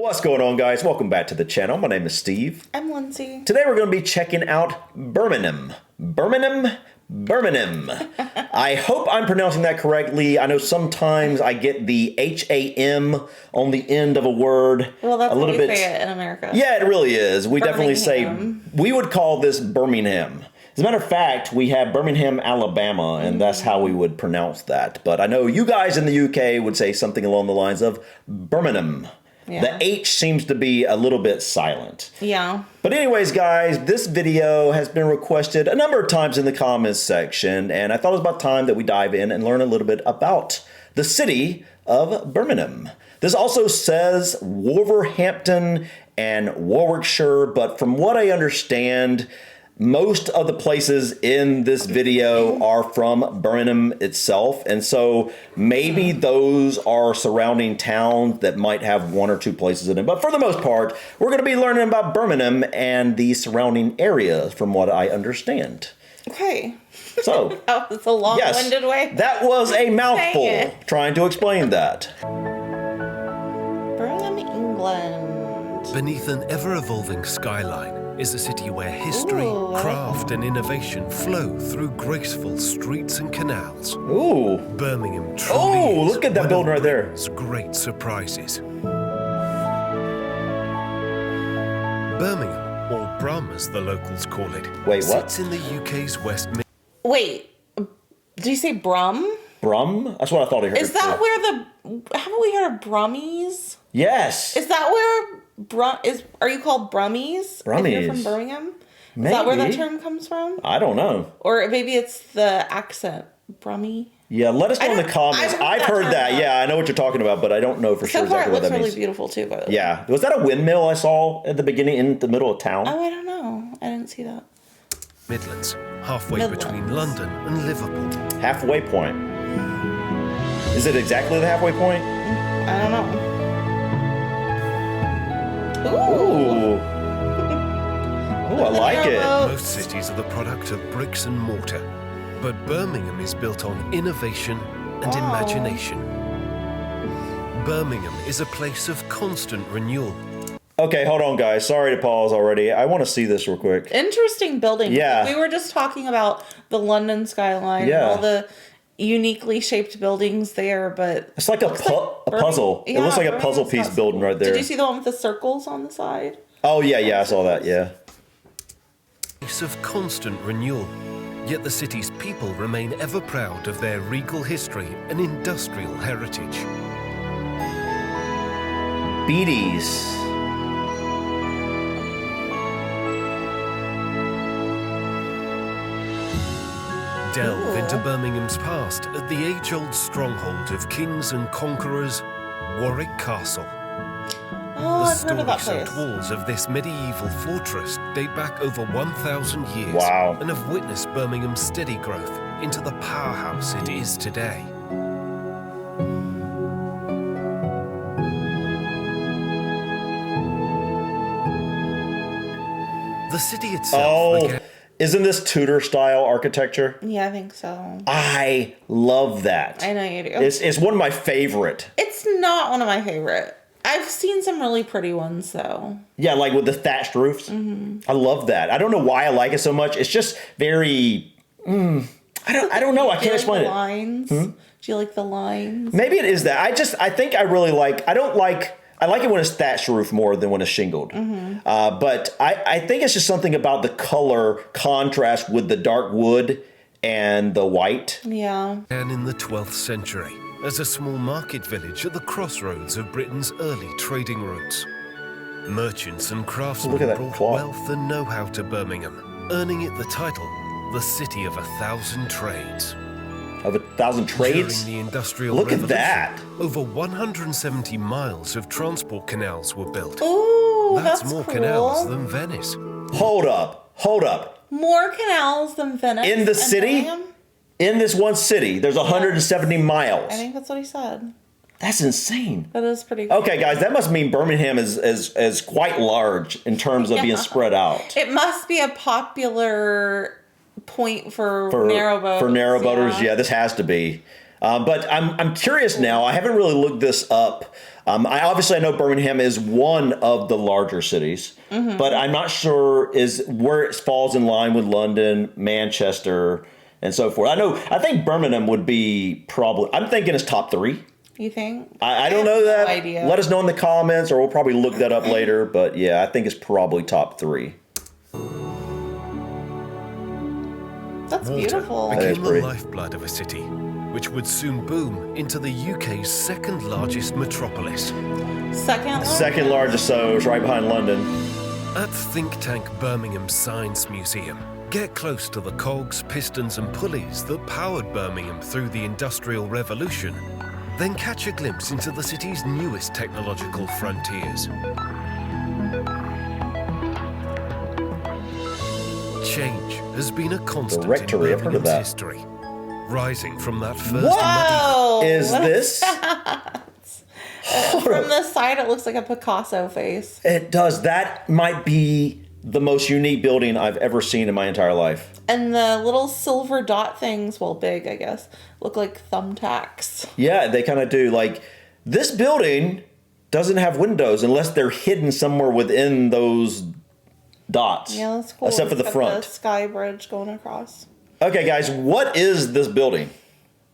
What's going on, guys? Welcome back to the channel. My name is Steve. I'm Lindsay. Today we're going to be checking out Birmingham. Birmingham. I hope I'm pronouncing that correctly. I know sometimes I get the H-A-M on the end of a word. Well, that's a little how we bit. say it in America. Yeah, it really is. We definitely say, Birmingham. we would call this Birmingham. As a matter of fact, we have Birmingham, Alabama, and that's how we would pronounce that. But I know you guys in the UK would say something along the lines of Birmingham. Yeah. The H seems to be a little bit silent. Yeah. But anyways, guys, this video has been requested a number of times in the comments section, and I thought it was about time that we dive in and learn a little bit about the city of Birmingham. This also says Wolverhampton and Warwickshire, but from what I understand, most of the places in this video are from Birmingham itself, and so maybe those are surrounding towns that might have one or two places in it. But for the most part, we're going to be learning about Birmingham and the surrounding areas from what I understand. Okay. So, That was a long-winded way. that was a mouthful trying to explain that. Birmingham, England. Beneath an ever-evolving skyline is a city where history, Ooh, I like craft and innovation flow through graceful streets and canals. Ooh. Birmingham truly is Look at that one building of right there. Britain's great surprises. Birmingham, or Brum as the locals call it, Wait, what? sits in the UK's West Midlands. Wait. Did you say Brum? Brum? That's what I thought I heard. Is that where haven't we heard of Brummies? Yes. Is that where are you called Brummies? Brummies. If you're from Birmingham? Is that where that Maybe. term comes from? I don't know. Or maybe it's the accent. Brummy? Yeah, let us know in the comments. I've heard that. Yeah, I know what you're talking about, but I don't know for sure So far, exactly it what looks that really means. beautiful too, by the way. Yeah. Was that a windmill I saw at the beginning in the middle of town? Oh, I don't know. I didn't see that. Midlands, halfway Midlands. between London and Liverpool. Halfway point. Is it exactly the halfway point? I don't know. Ooh. Ooh. Ooh, I like it. Most cities are the product of bricks and mortar, but Birmingham is built on innovation and Wow. imagination. Birmingham is a place of constant renewal. Okay, hold on, guys. Sorry to pause already. I want to see this real quick. Interesting building. Yeah. We were just talking about the London skyline and Yeah. all the uniquely shaped buildings there, but It's like a puzzle. It looks like a puzzle piece building right there. Did you see the one with the circles on the side? Oh, yeah, I saw that, yeah. Place of constant renewal, yet the city's people remain ever proud of their regal history and industrial heritage. Beaties. Delve Ooh. into Birmingham's past at the age-old stronghold of kings and conquerors, Warwick Castle. Oh, The I've heard of that place. story-soaked walls of this medieval fortress date back over 1,000 years Wow. and have witnessed Birmingham's steady growth into the powerhouse it is today. The city itself Oh, began isn't this Tudor style architecture? Yeah, I think so. I love that. I know you do. It's one of my favorite. It's not one of my favorite. I've seen some really pretty ones though. Yeah, like with the thatched roofs. I love that. I don't know why I like it so much. It's just very. I don't know. I Do you can't explain like the it. lines? Do you like the lines? Maybe it is that. I think I really like. I like it when it's thatched roof more than when it's shingled. But I think it's just something about the color contrast with the dark wood and the white. Yeah. in the 12th century as a small market village at the crossroads of Britain's early trading routes. Merchants and craftsmen Look at that brought clock. wealth and know-how to Birmingham, earning it the title, the City of 1,000 Trades. Of 1,000 trades. During the Industrial Look at Revolution, that. over 170 miles of transport canals were built. Ooh, That's that's more cool. canals than Venice. Hold up. More canals than Venice. In the and city? Birmingham? In this one city, there's 170 miles. I think that's what he said. That's insane. That is pretty cool. Okay, guys, that must mean Birmingham is quite large in terms of being spread out. It must be a popular point for narrowboats. For narrowboaters, yeah, this has to be. But I'm curious now. I haven't really looked this up. I know Birmingham is one of the larger cities, but I'm not sure is where it falls in line with London, Manchester, and so forth. I think Birmingham would be probably. I'm thinking it's top 3. You think? I don't know that. No idea. Let us know in the comments, or we'll probably look that up later. But yeah, I think it's probably top 3. That's beautiful. That is Became the pretty. lifeblood of a city, which would soon boom into the UK's second largest metropolis. Second largest, so it's right behind London. At think tank Birmingham Science Museum, get close to the cogs, pistons and pulleys that powered Birmingham through the Industrial Revolution. Then catch a glimpse into the city's newest technological frontiers. Change has been a constant Rectory, in I've heard of Birmingham's that. history. Rising from that first Whoa! Is what this? From the side, it looks like a Picasso face. It does. That might be the most unique building I've ever seen in my entire life. And the little silver dot things, well, big, I guess, look like thumbtacks. Yeah, they kind of do. Like, this building doesn't have windows unless they're hidden somewhere within those dots. Yeah, that's cool. Except for the It's got front. The sky bridge going across. Okay, guys, what is this building?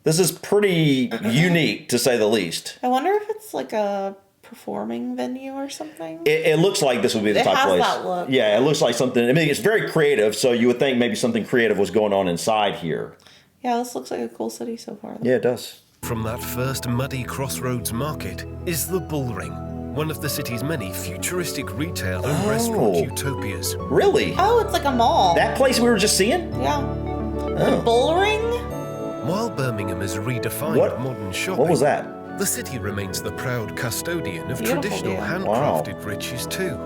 This is pretty unique, to say the least. I wonder if it's like a performing venue or something. It looks like this would be the It type has place. that look. Yeah, it looks like something. I mean, it's very creative, so you would think maybe something creative was going on inside here. Yeah, this looks like a cool city so far. Yeah, it does. From that first muddy crossroads market is the Bullring, one of the city's many futuristic retail and restaurant utopias. Really? Oh, it's like a mall. That place we were just seeing? Yeah. Oh. The Bullring? While Birmingham has redefined What? modern shopping, What was that? the city remains the proud custodian of Beautiful traditional view. handcrafted riches too.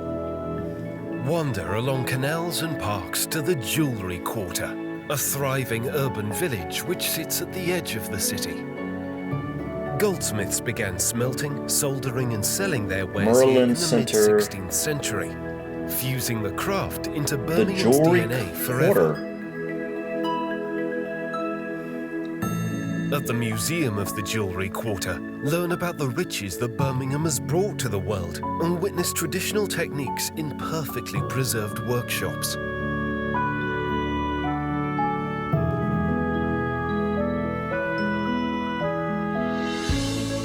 Wander along canals and parks to the Jewellery Quarter, a thriving urban village which sits at the edge of the city. Goldsmiths began smelting, soldering and selling their wares here in Merlin the Center. mid-16th century, fusing the craft into The Birmingham's Jewelry DNA forever. Quarter. At the Museum of the Jewellery Quarter, learn about the riches that Birmingham has brought to the world and witness traditional techniques in perfectly preserved workshops.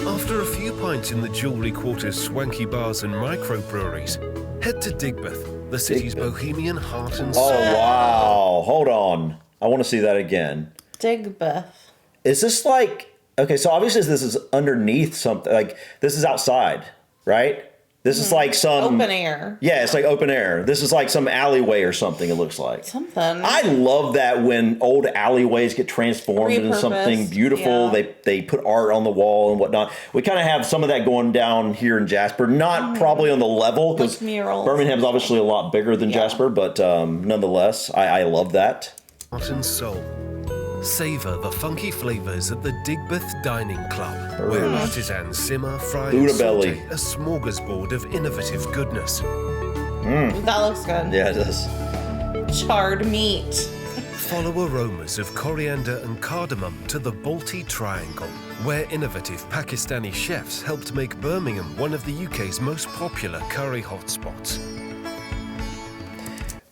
After a few pints in the Jewellery Quarter's swanky bars and microbreweries, head to Digbeth, the city's Digbeth. bohemian heart and Oh, soul. wow. Hold on. I want to see that again. Digbeth. Is this like... Okay, so obviously this is underneath something. Like, this is outside, right? This is like some... Open air. Yeah, it's like open air. This is like some alleyway or something, it looks like. Something. I love that when old alleyways get transformed into something Repurposed, beautiful. yeah. They put art on the wall and whatnot. We kind of have some of that going down here in Jasper. Not probably on the level, because Like murals. Birmingham's obviously a lot bigger than Jasper, but nonetheless, I love that. Heart and soul. Savour the funky flavours at the Digbeth Dining Club, where artisans simmer, fry and Buddha belly. saute a smorgasbord of innovative goodness. That looks good. Yeah, it does. Charred meat. Follow aromas of coriander and cardamom to the Balti Triangle, where innovative Pakistani chefs helped make Birmingham one of the UK's most popular curry hotspots.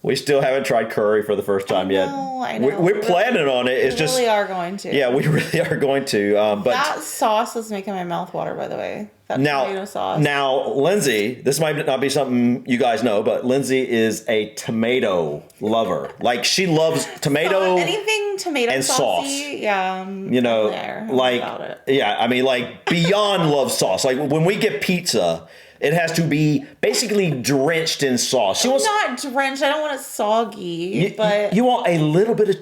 We still haven't tried curry for the first time yet. I know. We're planning on it. It's We just... really are going to. Yeah, we really are going to. But That sauce is making my mouth water, by the way. That tomato sauce. Now, Lindsay, this might not be something you guys know, but Lindsay is a tomato lover. Like, she loves tomato. Anything tomato and saucy, sauce. yeah. I'm You know, there. I'm like, about it. yeah, I mean, like, beyond love sauce. Like, when we get pizza, it has to be basically drenched in sauce. She wants, Not drenched. I don't want it soggy, but you want a little bit of,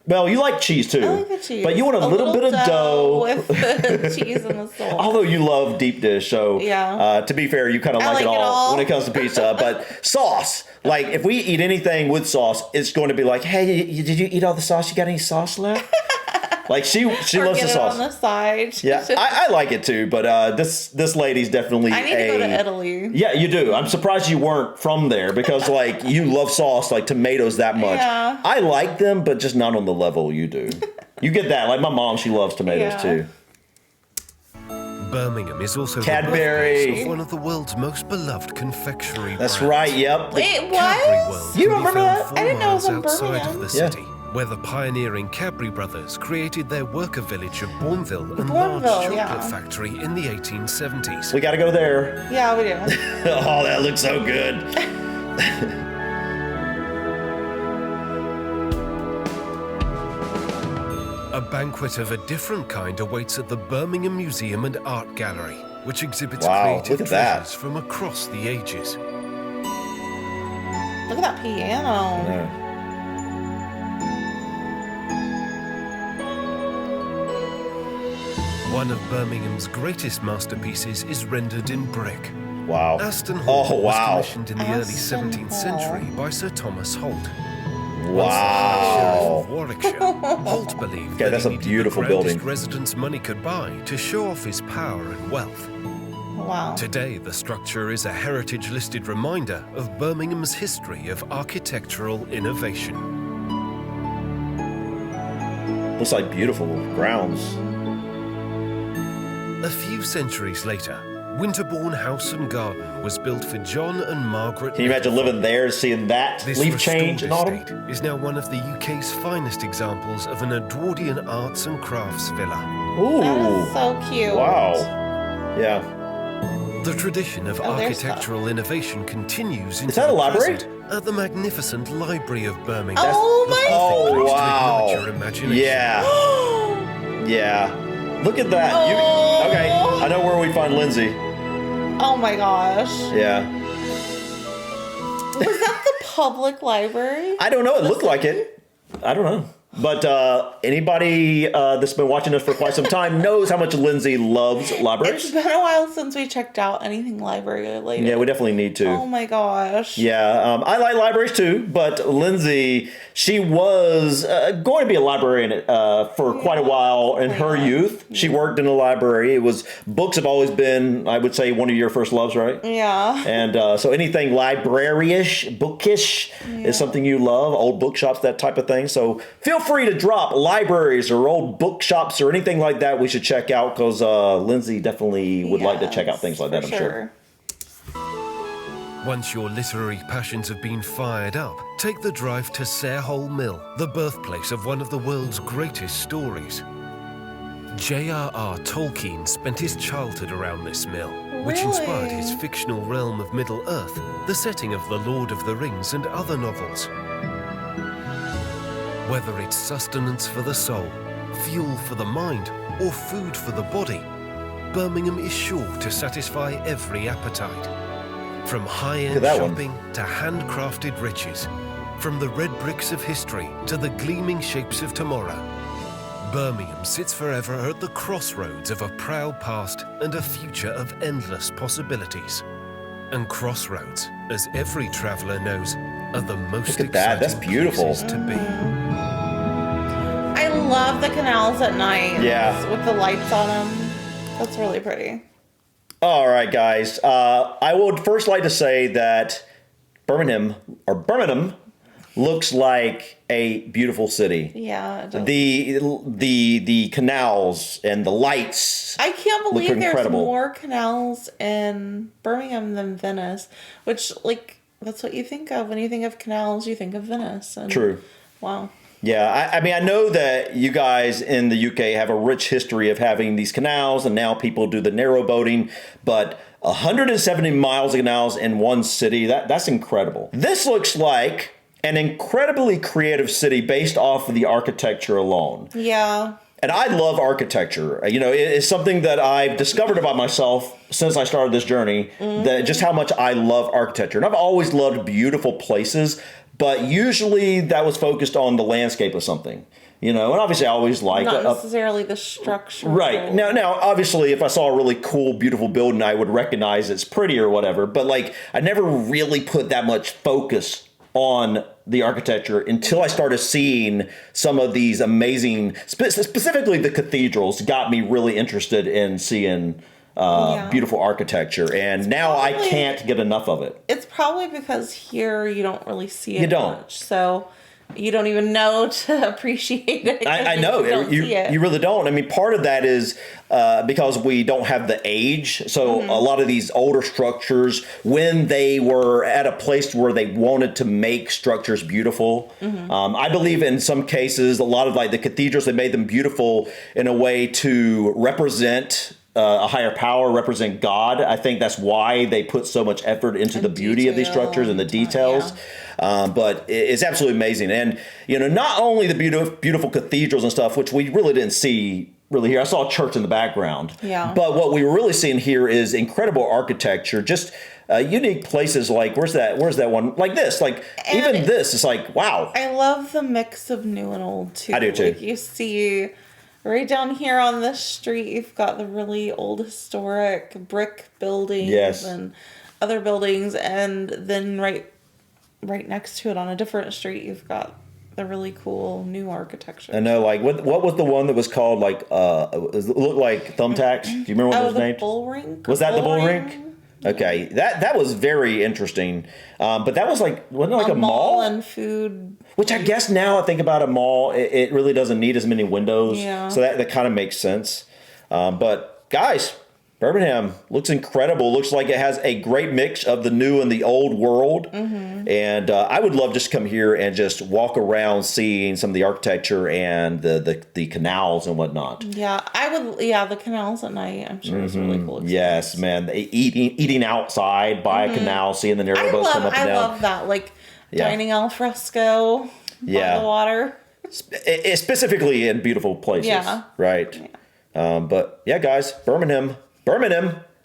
well, you like cheese too. I like the cheese. But you want a little bit of dough. with the cheese and the sauce. Although you love deep dish, so Yeah. to be fair, you kind of like like it it all all. when it comes to pizza. But sauce, like if we eat anything with sauce, it's going to be like, hey, did you eat all the sauce? You got any sauce left? Like she Or loves get the it sauce. on the side. Yeah, I like it too. But this lady's definitely I need to go to Italy. Yeah, you do. I'm surprised you weren't from there because like you love sauce, like tomatoes that much. Yeah. I like them, but just not on the level you do. You get that. Like my mom, she loves tomatoes Yeah. too. Birmingham is also Cadbury. the birthplace of one of the world's most beloved confectionery That's brands. right, yep. It Cadbury was? World You can be remember found that? 4 I didn't know it was miles in outside Birmingham. of the Yeah. city, where the pioneering Cadbury brothers created their worker village of Bourneville and Bourneville, large chocolate yeah. factory in the 1870s. We got to go there. Yeah, we do. Oh, that looks so good. A banquet of a different kind awaits at the Birmingham Museum and Art Gallery, which exhibits Wow, creative look at that. treasures from across the ages. Look at that piano. Yeah. One of Birmingham's greatest masterpieces is rendered in brick. Wow. Aston Hall Oh, wow. was commissioned in the early Aston 17th Hall. century by Sir Thomas Holt. Sheriff Wow. of Warwickshire, Holt believed Okay, that that's he a needed beautiful the grandest building. residence money could buy to show off his power and wealth. Wow. Today, the structure is a heritage-listed reminder of Birmingham's history of architectural innovation. Looks like beautiful grounds. A few centuries later, Winterbourne House and Garden was built for John and Margaret. Can you imagine living there and seeing that This leaf restored change in autumn? estate is now one of the UK's finest examples of an Edwardian arts and crafts villa. Ooh. That is so cute. Wow. Yeah. The tradition of Oh, there's architectural innovation continues into that a the library? present at the magnificent Library of Birmingham. Oh The my perfect Oh, place to wow. ignite your imagination. Yeah. Yeah. Look at that. Oh. Okay, I know where we find Lindsay. Oh my gosh. Yeah. Was that the public library? I don't know. It looked like it. I don't know. But anybody that's been watching us for quite some time knows how much Lindsay loves It's libraries. been a while since we checked out anything library related. Yeah, we definitely need to. Oh my gosh. Yeah, I like libraries too, but Lindsay, she was going to be a librarian for quite a while in her youth. She worked in a library. It was books have always been, I would say, one of your first loves, right? Yeah. And so anything library-ish, bookish is something you love, old bookshops, that type of thing. So feel free to drop libraries or old bookshops or anything like that we should check out, because Lindsay definitely would like to check out things like that, I'm sure. Once your literary passions have been fired up, take the drive to Sarehole Mill, the birthplace of one of the world's greatest stories. J.R.R. Tolkien spent his childhood around this mill, which inspired his fictional realm of Middle-earth, the setting of The Lord of the Rings and other novels. Whether it's sustenance for the soul, fuel for the mind, or food for the body, Birmingham is sure to satisfy every appetite. From high-end shopping to handcrafted riches, from the red bricks of history to the gleaming shapes of tomorrow, Birmingham sits forever at the crossroads of a proud past and a future of endless possibilities. And crossroads, as every traveller knows, are the most Look at that, that's exciting beautiful. places to be. I love the canals at night. Yeah. With the lights on them. That's really pretty. All right, guys. I would first like to say that Birmingham looks like a beautiful city. Yeah. It does. The canals and the lights. I can't look believe there's incredible. more canals in Birmingham than Venice, which, like, that's what you think of. When you think of canals, you think of Venice. And, True. Wow. Yeah, I mean, I know that you guys in the UK have a rich history of having these canals, and now people do the narrow boating, but 170 miles of canals in one city, that's incredible. This looks like an incredibly creative city based off of the architecture alone. Yeah. And I love architecture. You know, it's something that I've discovered about myself since I started this journey, that just how much I love architecture. And I've always loved beautiful places, but usually that was focused on the landscape of something. You know, and obviously I always like Not necessarily the structure. Right. Now, obviously, if I saw a really cool, beautiful building, I would recognize it's pretty or whatever. But, like, I never really put that much focus on the architecture until I started seeing some of these amazing, specifically the cathedrals, got me really interested in seeing beautiful architecture. And now I can't get enough of it. It's probably because here you don't really see it much. So you don't even know to appreciate it. I know you really don't. I mean, part of that is because we don't have the age. So a lot of these older structures, when they were at a place where they wanted to make structures beautiful, I believe in some cases, a lot of like the cathedrals, they made them beautiful in a way to represent a higher power, represent God. I think that's why they put so much effort into the beauty of these structures and the details. But it's absolutely amazing. And, not only the beautiful cathedrals and stuff, which we really didn't see really here. I saw a church in the background. Yeah. But what we were really seeing here is incredible architecture, just unique places like, where's that one? Like this, like even this is like, wow. I love the mix of new and old too. I do too. Like you see right down here on this street, you've got the really old historic brick buildings and other buildings. And then right next to it on a different street, you've got the really cool new architecture. I know, like what was the one that was called like it looked like Thumbtacks? Do you remember what it was named? Bull Rink. Was that the Bull Rink? Okay, that was very interesting. But that was like, wasn't it like a mall and food? Which I guess now I think about a mall, it really doesn't need as many windows. Yeah. So that kind of makes sense. But guys, Birmingham looks incredible. Looks like it has a great mix of the new and the old world. And I would love just to come here and just walk around seeing some of the architecture and the canals and whatnot. Yeah, I would. Yeah, the canals at night, I'm sure is really cool. Yes, man. Eating outside by a canal, seeing the narrowboats come up and down. I love that. Like dining al fresco by the water. Specifically in beautiful places. Yeah. Right. Yeah. But yeah, guys, Birmingham.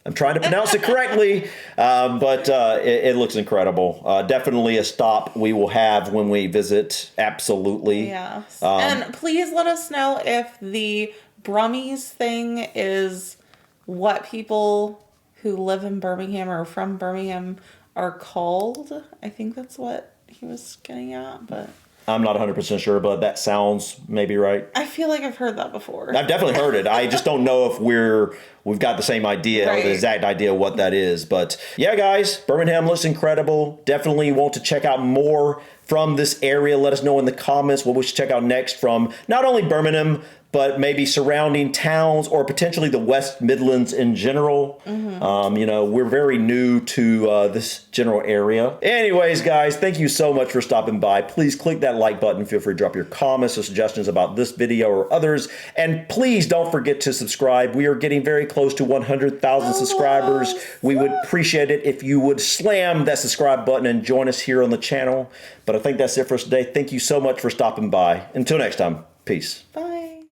I'm trying to pronounce it correctly, but it looks incredible. Definitely a stop we will have when we visit. Absolutely. Yes. And please let us know if the Brummies thing is what people who live in Birmingham or from Birmingham are called. I think that's what he was getting at, but I'm not 100% sure, but that sounds maybe right. I feel like I've heard that before. I've definitely heard it. I just don't know if we've got the same idea or the exact idea of what that is. But yeah, guys, Birmingham looks incredible. Definitely want to check out more from this area. Let us know in the comments what we should check out next from not only Birmingham, but maybe surrounding towns or potentially the West Midlands in general. We're very new to this general area. Anyways, guys, thank you so much for stopping by. Please click that like button. Feel free to drop your comments or suggestions about this video or others. And please don't forget to subscribe. We are getting very close to 100,000 subscribers. We would appreciate it if you would slam that subscribe button and join us here on the channel. But I think that's it for us today. Thank you so much for stopping by. Until next time, peace. Bye.